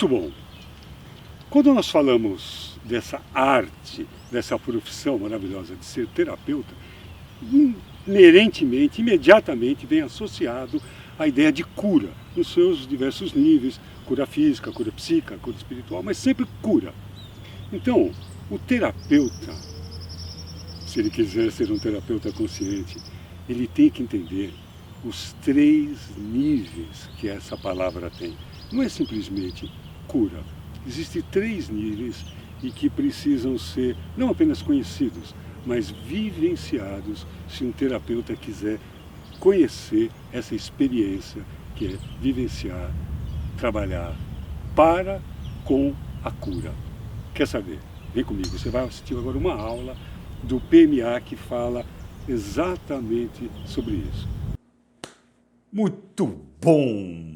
Muito bom. Quando nós falamos dessa arte, dessa profissão maravilhosa de ser terapeuta, inerentemente, imediatamente vem associado a ideia de cura, nos seus diversos níveis, cura física, cura psíquica, cura espiritual, mas sempre cura. Então, o terapeuta, se ele quiser ser um terapeuta consciente, ele tem que entender os 3 níveis que essa palavra tem. Não é simplesmente cura. Existem 3 níveis e que precisam ser não apenas conhecidos, mas vivenciados se um terapeuta quiser conhecer essa experiência que é vivenciar, trabalhar para, com a cura. Quer saber? Vem comigo, você vai assistir agora uma aula do PMA que fala exatamente sobre isso. Muito bom!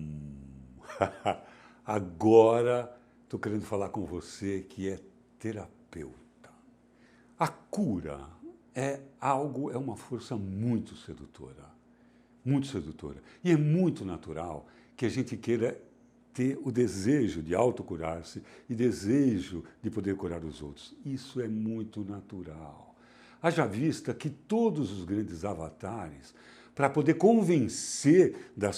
Agora estou querendo falar com você que é terapeuta. A cura é uma força muito sedutora. Muito sedutora. E é muito natural que a gente queira ter o desejo de autocurar-se e desejo de poder curar os outros. Isso é muito natural. Haja vista que todos os grandes avatares, para poder convencer do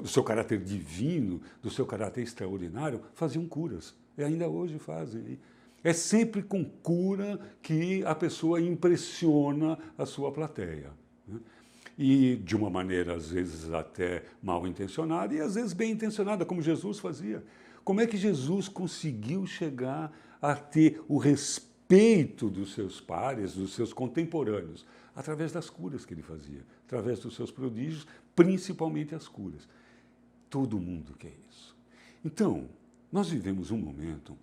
seu caráter divino, do seu caráter extraordinário, faziam curas. E ainda hoje fazem. É sempre com cura que a pessoa impressiona a sua plateia. E de uma maneira, às vezes, até mal intencionada e às vezes bem intencionada, como Jesus fazia. Como é que Jesus conseguiu chegar a ter o respeito dos seus pares, dos seus contemporâneos? Através das curas que ele fazia, através dos seus prodígios, principalmente as curas. Todo mundo quer isso. Então, nós vivemos um momento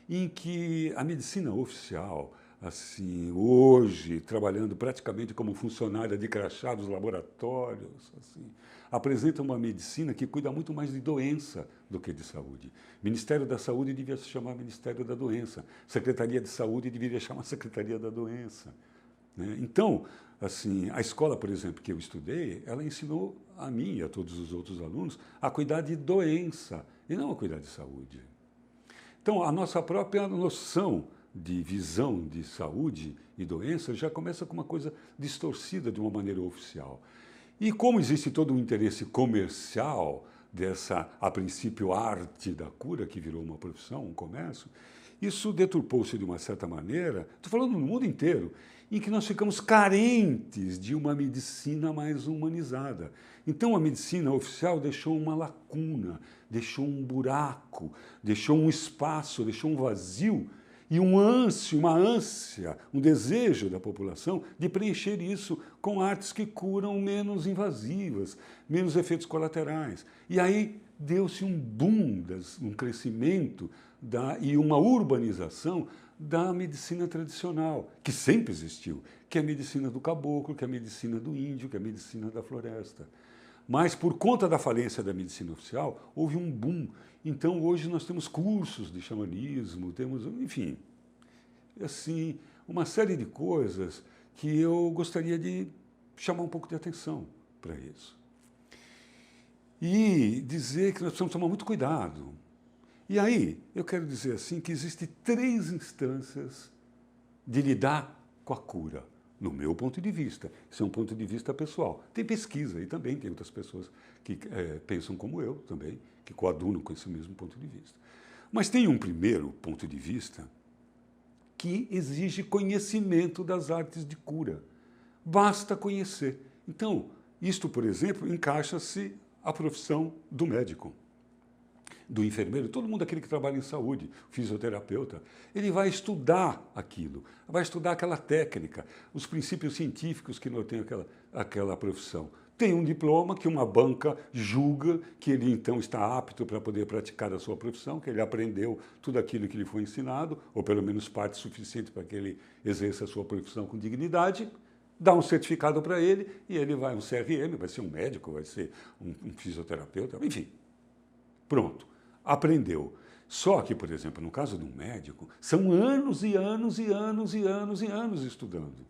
em que a medicina oficial, assim, hoje, trabalhando praticamente como funcionária de crachá dos laboratórios, assim, apresenta uma medicina que cuida muito mais de doença do que de saúde. Ministério da Saúde devia se chamar Ministério da Doença. Secretaria de Saúde deveria chamar Secretaria da Doença. Então, assim, a escola, por exemplo, que eu estudei, ela ensinou a mim e a todos os outros alunos a cuidar de doença e não a cuidar de saúde. Então, a nossa própria noção de visão de saúde e doença já começa com uma coisa distorcida de uma maneira oficial. E como existe todo um interesse comercial dessa, a princípio, arte da cura, que virou uma profissão, um comércio, isso deturpou-se de uma certa maneira, estou falando no mundo inteiro, em que nós ficamos carentes de uma medicina mais humanizada. Então a medicina oficial deixou uma lacuna, deixou um buraco, deixou um espaço, deixou um vazio e uma ânsia, um desejo da população de preencher isso com artes que curam menos invasivas, menos efeitos colaterais. E aí deu-se um boom, um crescimento e uma urbanização da medicina tradicional, que sempre existiu, que é a medicina do caboclo, que é a medicina do índio, que é a medicina da floresta. Mas, por conta da falência da medicina oficial, houve um boom. Então, hoje nós temos cursos de xamanismo, temos, enfim, assim, uma série de coisas que eu gostaria de chamar um pouco de atenção para isso. E dizer que nós precisamos tomar muito cuidado. E aí, eu quero dizer assim que existem 3 instâncias de lidar com a cura, no meu ponto de vista. Isso é um ponto de vista pessoal. Tem pesquisa e também tem outras pessoas que pensam como eu também, que coadunam com esse mesmo ponto de vista. Mas tem um primeiro ponto de vista que exige conhecimento das artes de cura. Basta conhecer. Então, isto, por exemplo, encaixa-se à profissão do médico, do enfermeiro, todo mundo aquele que trabalha em saúde, fisioterapeuta, ele vai estudar aquilo, vai estudar aquela técnica, os princípios científicos que norteiam aquela profissão. Tem um diploma que uma banca julga que ele então está apto para poder praticar a sua profissão, que ele aprendeu tudo aquilo que lhe foi ensinado, ou pelo menos parte suficiente para que ele exerça a sua profissão com dignidade, dá um certificado para ele e ele vai, um CRM, vai ser um médico, vai ser um fisioterapeuta, enfim. Pronto, aprendeu. Só que, por exemplo, no caso de um médico, são anos e anos e anos e anos e anos estudando.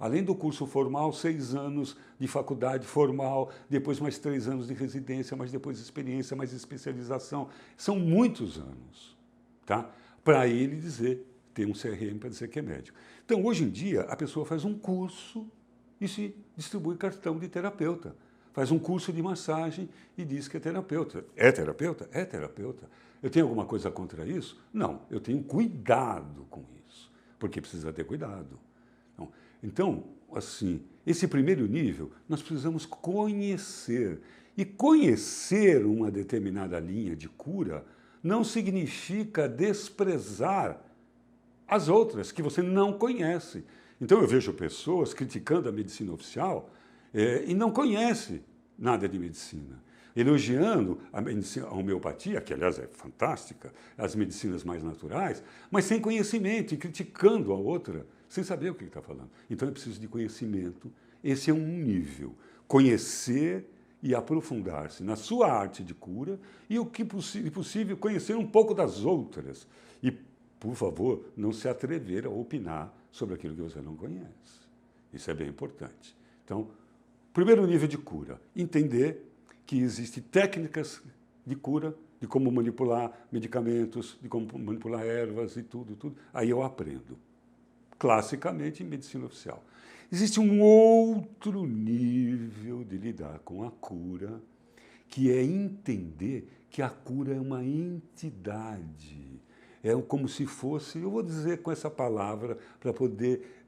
Além do curso formal, 6 anos de faculdade formal, depois mais 3 anos de residência, mais depois experiência, mais especialização. São muitos anos, tá? Para ele dizer, ter um CRM para dizer que é médico. Então, hoje em dia, a pessoa faz um curso e se distribui cartão de terapeuta. Faz um curso de massagem e diz que é terapeuta. É terapeuta? É terapeuta. Eu tenho alguma coisa contra isso? Não, eu tenho cuidado com isso, porque precisa ter cuidado. Então, assim, esse primeiro nível, nós precisamos conhecer. E conhecer uma determinada linha de cura não significa desprezar as outras que você não conhece. Então, eu vejo pessoas criticando a medicina oficial e não conhecem nada de medicina. Elogiando a homeopatia, que aliás é fantástica, as medicinas mais naturais, mas sem conhecimento e criticando a outra, sem saber o que está falando. Então é preciso de conhecimento. Esse é um nível. Conhecer e aprofundar-se na sua arte de cura e, o que possível, conhecer um pouco das outras. E, por favor, não se atrever a opinar sobre aquilo que você não conhece. Isso é bem importante. Então, primeiro nível de cura, entender que existem técnicas de cura, de como manipular medicamentos, de como manipular ervas e tudo. Aí eu aprendo. Classicamente, em medicina oficial. Existe um outro nível de lidar com a cura, que é entender que a cura é uma entidade. É como se fosse, eu vou dizer com essa palavra para poder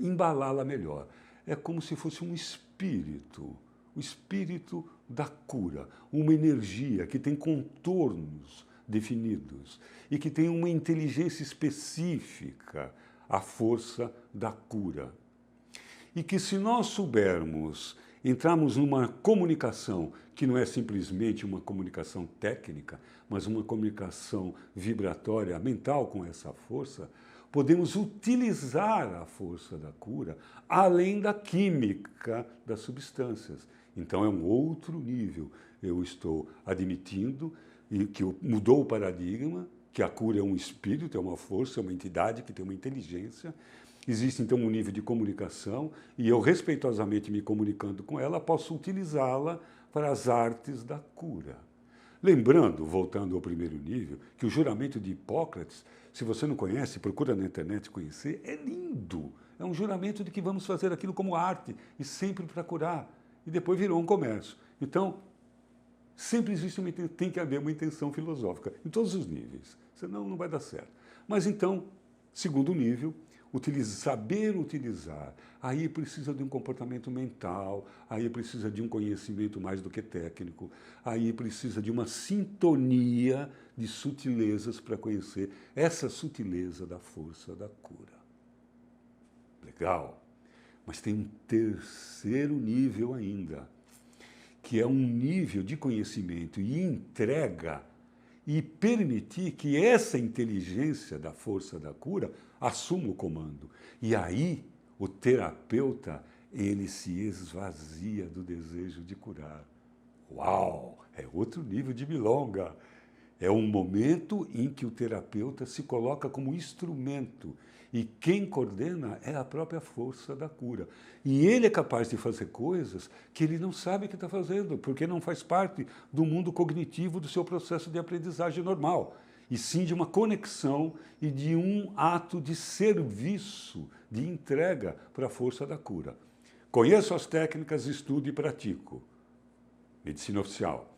embalá-la melhor, é como se fosse um espírito, o espírito da cura, uma energia que tem contornos definidos e que tem uma inteligência específica, a força da cura. E que se nós soubermos entrarmos numa comunicação que não é simplesmente uma comunicação técnica, mas uma comunicação vibratória, mental com essa força, podemos utilizar a força da cura além da química das substâncias. Então é um outro nível. Eu estou admitindo que mudou o paradigma, que a cura é um espírito, é uma força, é uma entidade que tem uma inteligência. Existe, então, um nível de comunicação e eu, respeitosamente me comunicando com ela, posso utilizá-la para as artes da cura. Lembrando, voltando ao primeiro nível, que o juramento de Hipócrates, se você não conhece, procura na internet conhecer, é lindo. É um juramento de que vamos fazer aquilo como arte e sempre para curar. E depois virou um comércio. Então, sempre tem que haver uma intenção filosófica, em todos os níveis, senão não vai dar certo. Mas então, segundo nível, saber utilizar, aí precisa de um comportamento mental, aí precisa de um conhecimento mais do que técnico, aí precisa de uma sintonia de sutilezas para conhecer essa sutileza da força da cura. Legal? Mas tem um terceiro nível ainda, que é um nível de conhecimento e entrega e permitir que essa inteligência da força da cura assuma o comando. E aí o terapeuta, ele se esvazia do desejo de curar. Uau! É outro nível de milonga. É um momento em que o terapeuta se coloca como instrumento e quem coordena é a própria força da cura. E ele é capaz de fazer coisas que ele não sabe que está fazendo, porque não faz parte do mundo cognitivo do seu processo de aprendizagem normal, e sim de uma conexão e de um ato de serviço, de entrega para a força da cura. Conheço as técnicas, estudo e pratico. Medicina oficial.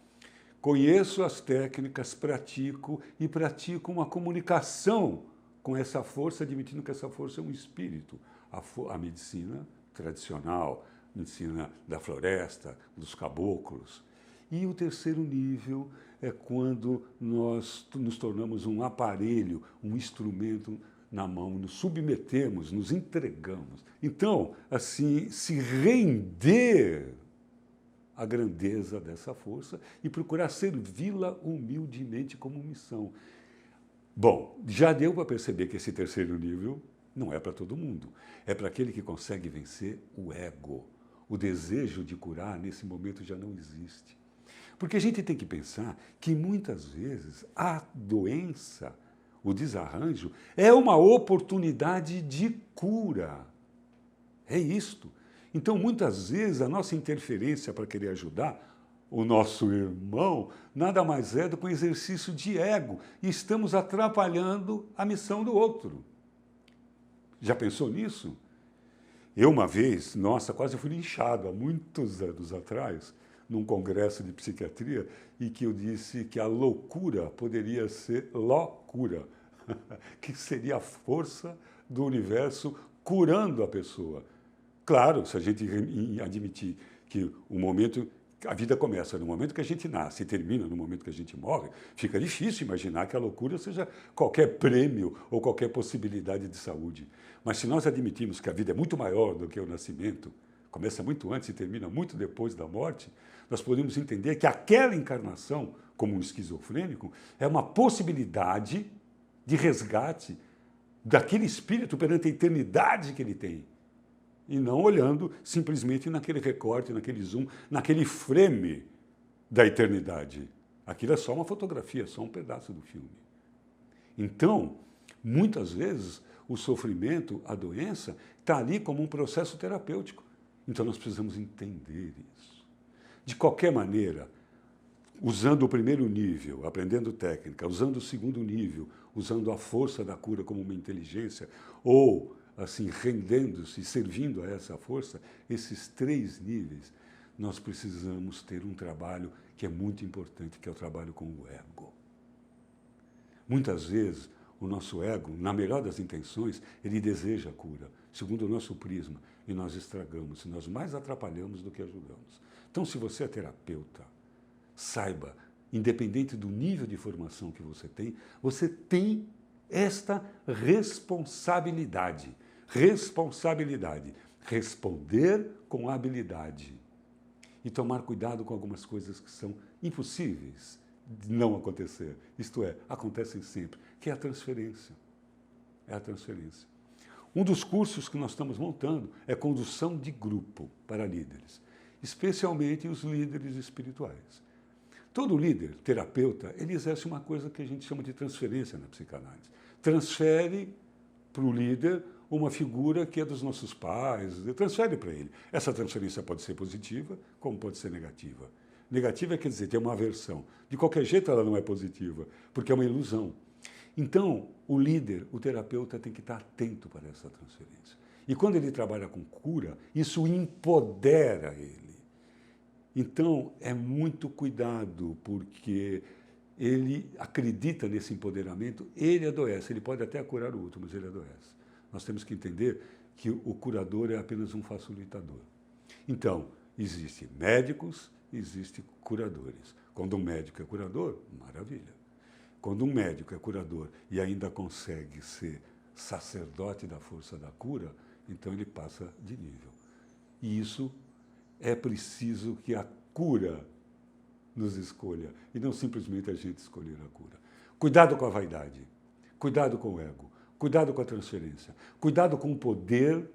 Conheço as técnicas, pratico e pratico uma comunicação com essa força, admitindo que essa força é um espírito. A medicina tradicional, medicina da floresta, dos caboclos. E o terceiro nível é quando nós nos tornamos um aparelho, um instrumento na mão, nos submetemos, nos entregamos. Então, assim, se render à grandeza dessa força e procurar servi-la humildemente como missão. Bom, já deu para perceber que esse terceiro nível não é para todo mundo. É para aquele que consegue vencer o ego. O desejo de curar, nesse momento, já não existe. Porque a gente tem que pensar que, muitas vezes, a doença, o desarranjo, é uma oportunidade de cura. É isto. Então, muitas vezes, a nossa interferência para querer ajudar o nosso irmão nada mais é do que um exercício de ego. E estamos atrapalhando a missão do outro. Já pensou nisso? Eu, uma vez, nossa, quase fui linchado, há muitos anos atrás, num congresso de psiquiatria, e que eu disse que a loucura poderia ser loucura, que seria a força do universo curando a pessoa. Claro, se a gente admitir que o momento, a vida começa no momento que a gente nasce e termina no momento que a gente morre, fica difícil imaginar que a loucura seja qualquer prêmio ou qualquer possibilidade de saúde. Mas se nós admitirmos que a vida é muito maior do que o nascimento, começa muito antes e termina muito depois da morte, nós podemos entender que aquela encarnação, como um esquizofrênico, é uma possibilidade de resgate daquele espírito perante a eternidade que ele tem. E não olhando simplesmente naquele recorte, naquele zoom, naquele frame da eternidade. Aquilo é só uma fotografia, só um pedaço do filme. Então, muitas vezes, o sofrimento, a doença, está ali como um processo terapêutico. Então, nós precisamos entender isso. De qualquer maneira, usando o primeiro nível, aprendendo técnica, usando o segundo nível, usando a força da cura como uma inteligência, ou assim, rendendo-se, servindo a essa força, esses 3 níveis, nós precisamos ter um trabalho que é muito importante, que é o trabalho com o ego. Muitas vezes, o nosso ego, na melhor das intenções, ele deseja a cura, segundo o nosso prisma, e nós estragamos, e nós mais atrapalhamos do que ajudamos. Então, se você é terapeuta, saiba, independente do nível de formação que você tem esta responsabilidade. Responder com habilidade. E tomar cuidado com algumas coisas que são impossíveis de não acontecer. Isto é, acontecem sempre, que é a transferência. É a transferência. Um dos cursos que nós estamos montando é condução de grupo para líderes, especialmente os líderes espirituais. Todo líder, terapeuta, ele exerce uma coisa que a gente chama de transferência na psicanálise. Transfere para o líder uma figura que é dos nossos pais, transfere para ele. Essa transferência pode ser positiva, como pode ser negativa. Negativa quer dizer, tem uma aversão. De qualquer jeito ela não é positiva, porque é uma ilusão. Então, o líder, o terapeuta, tem que estar atento para essa transferência. E quando ele trabalha com cura, isso empodera ele. Então, é muito cuidado, porque ele acredita nesse empoderamento, ele adoece, ele pode até curar o outro, mas ele adoece. Nós temos que entender que o curador é apenas um facilitador. Então, existem médicos, existem curadores. Quando um médico é curador, maravilha. Quando um médico é curador e ainda consegue ser sacerdote da força da cura, então ele passa de nível. E isso é preciso que a cura nos escolha, e não simplesmente a gente escolher a cura. Cuidado com a vaidade, cuidado com o ego, cuidado com a transferência, cuidado com o poder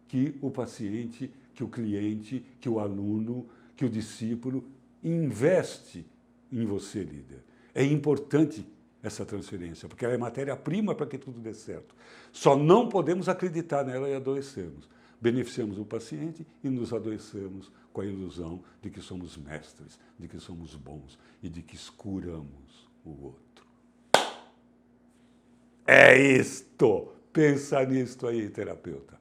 que o paciente, que o cliente, que o aluno, que o discípulo investe em você, líder. É importante essa transferência, porque ela é matéria-prima para que tudo dê certo. Só não podemos acreditar nela e adoecermos. Beneficiamos o paciente e nos adoecemos com a ilusão de que somos mestres, de que somos bons e de que curamos o outro. É isto! Pensa nisto aí, terapeuta.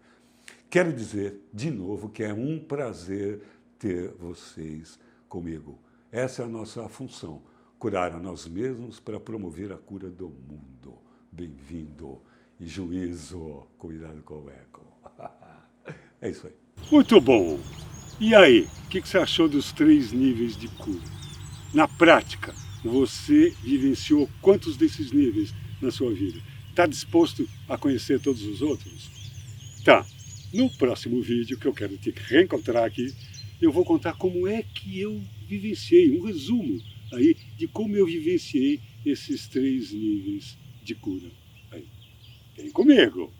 Quero dizer, de novo, que é um prazer ter vocês comigo. Essa é a nossa função, curar a nós mesmos para promover a cura do mundo. Bem-vindo. E juízo, cuidado com o ego. É isso aí. Muito bom. E aí, o que você achou dos 3 níveis de cura? Na prática, você vivenciou quantos desses níveis na sua vida? Está disposto a conhecer todos os outros? Tá. No próximo vídeo, que eu quero te reencontrar aqui, eu vou contar como é que eu vivenciei, um resumo aí de como eu vivenciei esses 3 níveis de cura. Aí, vem comigo!